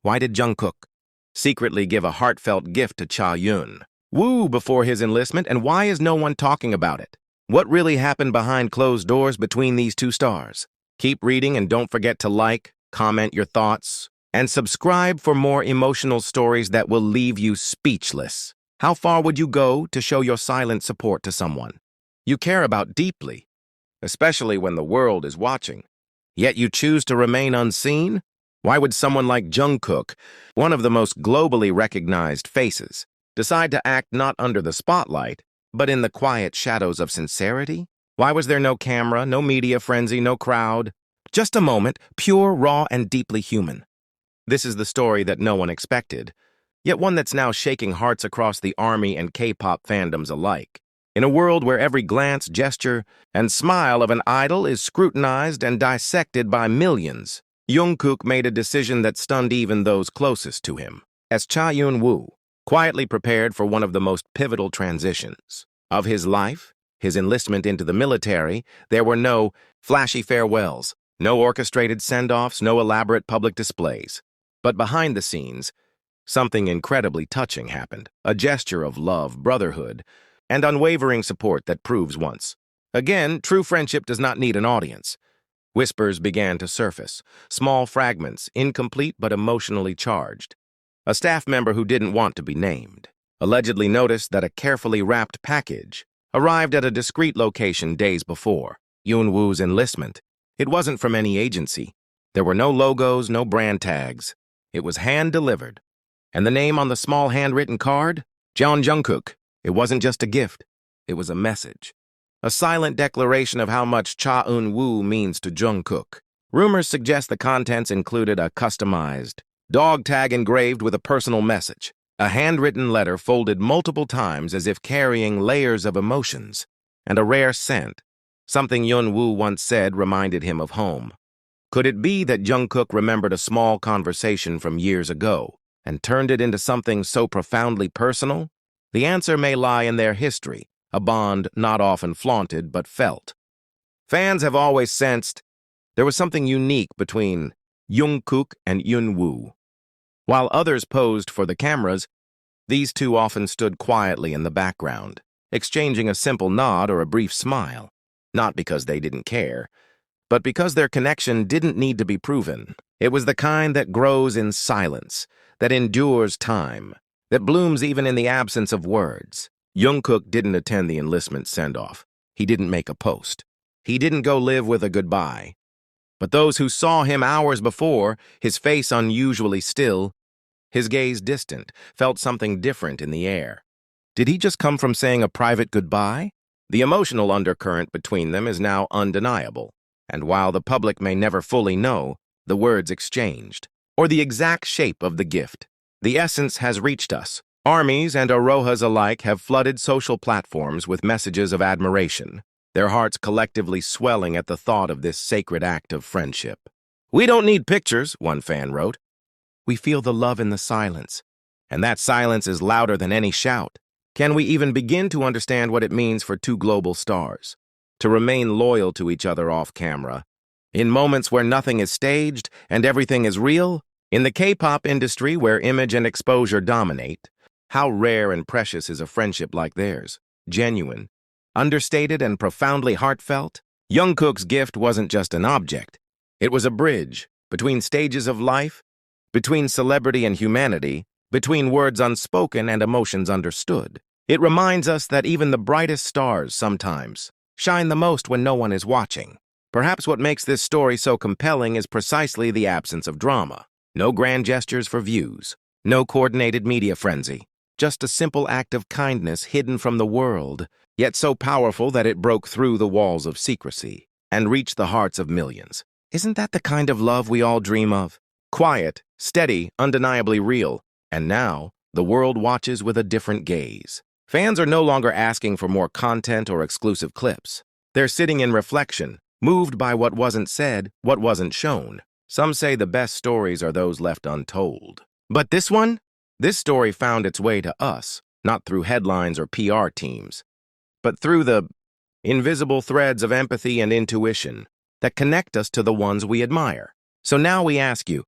Why did Jungkook secretly give a heartfelt gift to Cha-yoon-woo before his enlistment, and why is no one talking about it? What really happened behind closed doors between these two stars? Keep reading and don't forget to like, comment your thoughts, and subscribe for more emotional stories that will leave you speechless. How far would you go to show your silent support to someone you care about deeply, especially when the world is watching, yet you choose to remain unseen? Why would someone like Jungkook, one of the most globally recognized faces, decide to act not under the spotlight, but in the quiet shadows of sincerity? Why was there no camera, no media frenzy, no crowd? Just a moment, pure, raw, and deeply human. This is the story that no one expected, yet one that's now shaking hearts across the ARMY and K-pop fandoms alike. In a world where every glance, gesture, and smile of an idol is scrutinized and dissected by millions, Jungkook made a decision that stunned even those closest to him. As Cha-yoon-woo quietly prepared for one of the most pivotal transitions of his life, his enlistment into the military, there were no flashy farewells, no orchestrated send-offs, no elaborate public displays. But behind the scenes, something incredibly touching happened, a gesture of love, brotherhood, and unwavering support that proves once again, true friendship does not need an audience. Whispers began to surface, small fragments, incomplete but emotionally charged. A staff member who didn't want to be named allegedly noticed that a carefully wrapped package arrived at a discreet location days before Yoon-woo's enlistment. It wasn't from any agency. There were no logos, no brand tags. It was hand-delivered. And the name on the small handwritten card? Jungkook. It wasn't just a gift. It was a message. A silent declaration of how much Cha-yoon-woo means to Jungkook. Rumors suggest the contents included a customized dog tag engraved with a personal message, a handwritten letter folded multiple times as if carrying layers of emotions, and a rare scent. Something Yoon-woo once said reminded him of home. Could it be that Jungkook remembered a small conversation from years ago and turned it into something so profoundly personal? The answer may lie in their history, a bond not often flaunted but felt. Fans have always sensed there was something unique between Jungkook and Yoon-woo. While others posed for the cameras, these two often stood quietly in the background, exchanging a simple nod or a brief smile, not because they didn't care, but because their connection didn't need to be proven. It was the kind that grows in silence, that endures time, that blooms even in the absence of words. Jungkook didn't attend the enlistment send-off. He didn't make a post. He didn't go live with a goodbye. But those who saw him hours before, his face unusually still, his gaze distant, felt something different in the air. Did he just come from saying a private goodbye? The emotional undercurrent between them is now undeniable, and while the public may never fully know the words exchanged, or the exact shape of the gift, the essence has reached us. Armies and Arohas alike have flooded social platforms with messages of admiration, their hearts collectively swelling at the thought of this sacred act of friendship. "We don't need pictures," one fan wrote. "We feel the love in the silence, and that silence is louder than any shout." Can we even begin to understand what it means for two global stars to remain loyal to each other off camera, in moments where nothing is staged and everything is real? In the K-pop industry, where image and exposure dominate, how rare and precious is a friendship like theirs? Genuine, understated, and profoundly heartfelt? Jungkook's gift wasn't just an object. It was a bridge between stages of life, between celebrity and humanity, between words unspoken and emotions understood. It reminds us that even the brightest stars sometimes shine the most when no one is watching. Perhaps what makes this story so compelling is precisely the absence of drama. No grand gestures for views, no coordinated media frenzy, just a simple act of kindness hidden from the world, yet so powerful that it broke through the walls of secrecy and reached the hearts of millions. Isn't that the kind of love we all dream of? Quiet, steady, undeniably real. And now, the world watches with a different gaze. Fans are no longer asking for more content or exclusive clips. They're sitting in reflection, moved by what wasn't said, what wasn't shown. Some say the best stories are those left untold. But this one? This story found its way to us, not through headlines or PR teams, but through the invisible threads of empathy and intuition that connect us to the ones we admire. So now we ask you,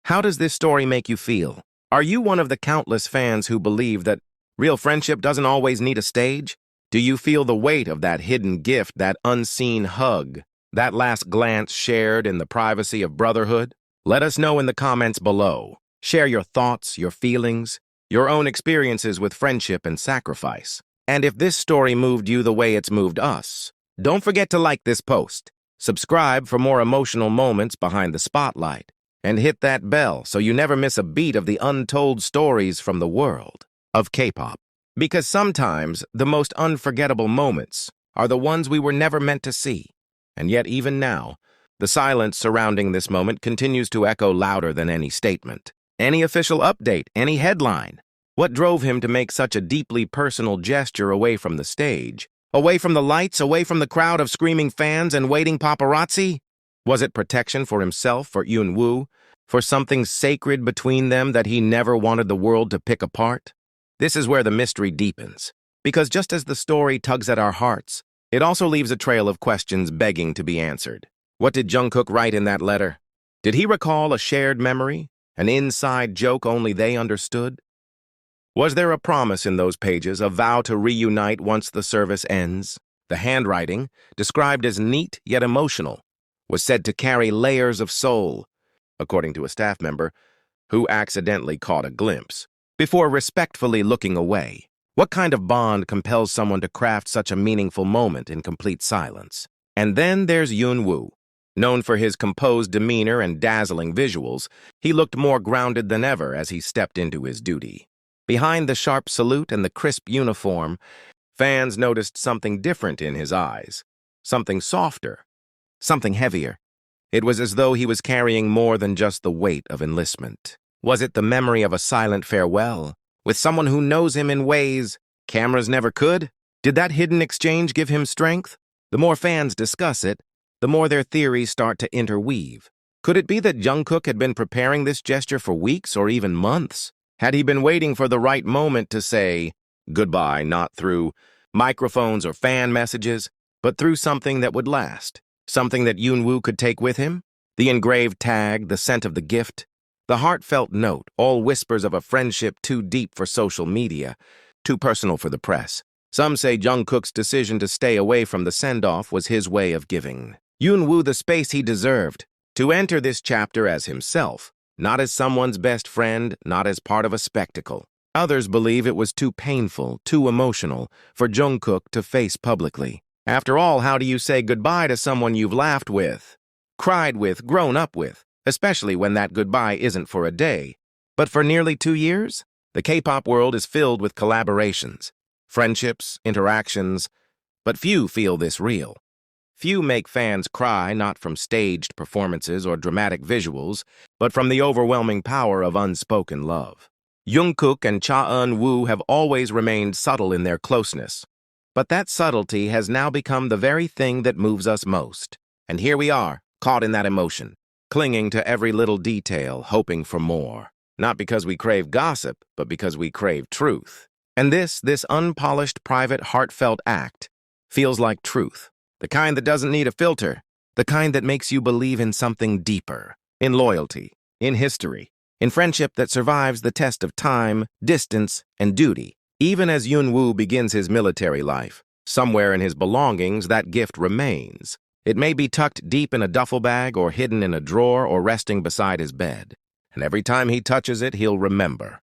How does this story make you feel? Are you one of the countless fans who believe that real friendship doesn't always need a stage? Do you feel the weight of that hidden gift, that unseen hug, that last glance shared in the privacy of brotherhood? Let us know in the comments below. Share your thoughts, your feelings, your own experiences with friendship and sacrifice. And if this story moved you the way it's moved us, don't forget to like this post, subscribe for more emotional moments behind the spotlight, and hit that bell so you never miss a beat of the untold stories from the world of K-pop. Because sometimes the most unforgettable moments are the ones we were never meant to see. And yet even now, the silence surrounding this moment continues to echo louder than any statement, any official update, any headline. What drove him to make such a deeply personal gesture away from the stage? Away from the lights, away from the crowd of screaming fans and waiting paparazzi? Was it protection for himself, for Eunwoo, for something sacred between them that he never wanted the world to pick apart? This is where the mystery deepens, because just as the story tugs at our hearts, it also leaves a trail of questions begging to be answered. What did Jungkook write in that letter? Did he recall a shared memory, an inside joke only they understood? Was there a promise in those pages, a vow to reunite once the service ends? The handwriting, described as neat yet emotional, was said to carry layers of soul, according to a staff member who accidentally caught a glimpse, before respectfully looking away. What kind of bond compels someone to craft such a meaningful moment in complete silence? And then there's Eunwoo. Known for his composed demeanor and dazzling visuals, he looked more grounded than ever as he stepped into his duty. Behind the sharp salute and the crisp uniform, fans noticed something different in his eyes, something softer, something heavier. It was as though he was carrying more than just the weight of enlistment. Was it the memory of a silent farewell, with someone who knows him in ways cameras never could? Did that hidden exchange give him strength? The more fans discuss it, the more their theories start to interweave. Could it be that Jungkook had been preparing this gesture for weeks or even months? Had he been waiting for the right moment to say goodbye, not through microphones or fan messages, but through something that would last? Something that Eunwoo could take with him? The engraved tag, the scent of the gift, the heartfelt note, all whispers of a friendship too deep for social media, too personal for the press. Some say Jungkook's decision to stay away from the send-off was his way of giving Eunwoo the space he deserved, to enter this chapter as himself, not as someone's best friend, not as part of a spectacle. Others believe it was too painful, too emotional for Jungkook to face publicly. After all, how do you say goodbye to someone you've laughed with, cried with, grown up with, especially when that goodbye isn't for a day, but for nearly 2 years? The K-pop world is filled with collaborations, friendships, interactions, but few feel this real. Few make fans cry not from staged performances or dramatic visuals, but from the overwhelming power of unspoken love. Jungkook and Cha Eun-woo have always remained subtle in their closeness, but that subtlety has now become the very thing that moves us most. And here we are, caught in that emotion, clinging to every little detail, hoping for more. Not because we crave gossip, but because we crave truth. And this unpolished, private, heartfelt act feels like truth. The kind that doesn't need a filter. The kind that makes you believe in something deeper. In loyalty. In history. In friendship that survives the test of time, distance, and duty. Even as Eunwoo begins his military life, somewhere in his belongings that gift remains. It may be tucked deep in a duffel bag or hidden in a drawer or resting beside his bed. And every time he touches it, he'll remember.